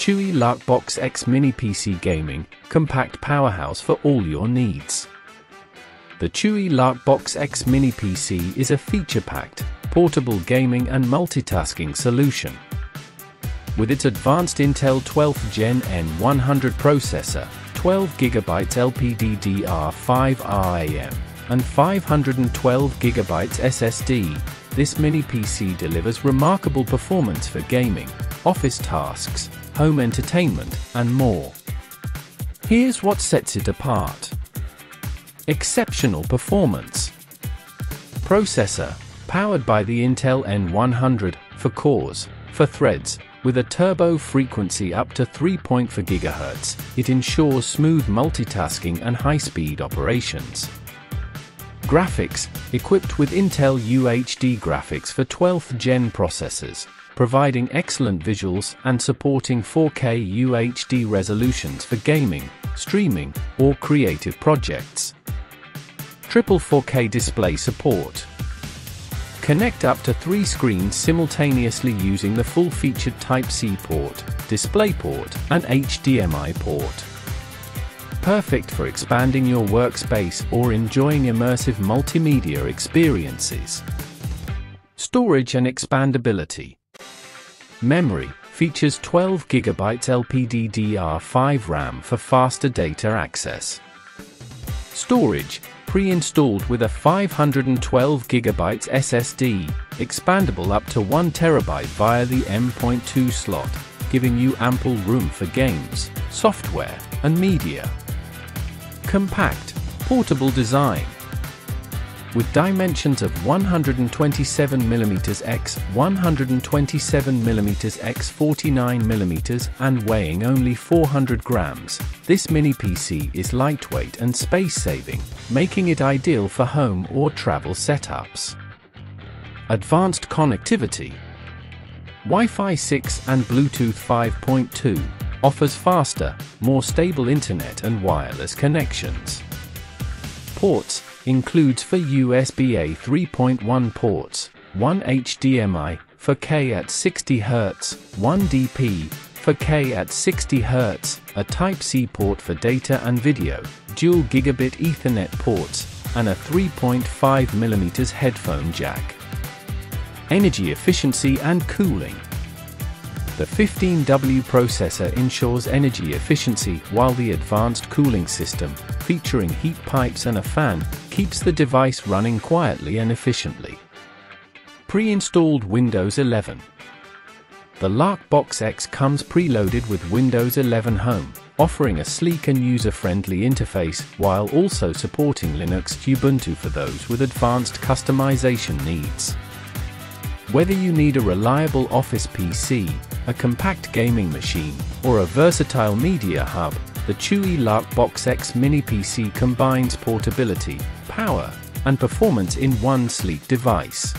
CHUWI LarkBox X Mini PC Gaming, compact powerhouse for all your needs. The CHUWI LarkBox X Mini PC is a feature-packed, portable gaming and multitasking solution. With its advanced Intel 12th Gen N100 processor, 12GB LPDDR5 RAM, and 512GB SSD, this mini PC delivers remarkable performance for gaming, office tasks, home entertainment, and more. Here's what sets it apart. Exceptional performance. Processor, powered by the Intel N100, for cores, for threads, with a turbo frequency up to 3.4 GHz, it ensures smooth multitasking and high-speed operations. Graphics, equipped with Intel UHD Graphics for 12th Gen processors, providing excellent visuals and supporting 4K UHD resolutions for gaming, streaming, or creative projects. Triple 4K display support. Connect up to 3 screens simultaneously using the full-featured Type-C port, DisplayPort, and HDMI port. Perfect for expanding your workspace or enjoying immersive multimedia experiences. Storage and expandability. Memory features 12GB LPDDR5 RAM for faster data access. Storage, pre-installed with a 512GB SSD, expandable up to 1TB via the M.2 slot, giving you ample room for games, software, and media. Compact, portable design. With dimensions of 127mm x 127mm x 49mm and weighing only 400 grams, this mini PC is lightweight and space-saving, making it ideal for home or travel setups. Advanced connectivity. Wi-Fi 6 and Bluetooth 5.2 offers faster, more stable internet and wireless connections. Ports includes for USB-A 3.1 ports, 1 HDMI for K at 60 Hz, 1 DP for K at 60 Hz, a Type-C port for data and video, dual gigabit Ethernet ports, and a 3.5mm headphone jack. Energy efficiency and cooling. The 15W processor ensures energy efficiency, while the advanced cooling system, featuring heat pipes and a fan, keeps the device running quietly and efficiently. Pre-installed Windows 11. The LarkBox X comes preloaded with Windows 11 Home, offering a sleek and user-friendly interface while also supporting Linux Ubuntu for those with advanced customization needs. Whether you need a reliable office PC, a compact gaming machine, or a versatile media hub, the CHUWI LarkBox X Mini PC combines portability, power, and performance in one sleek device.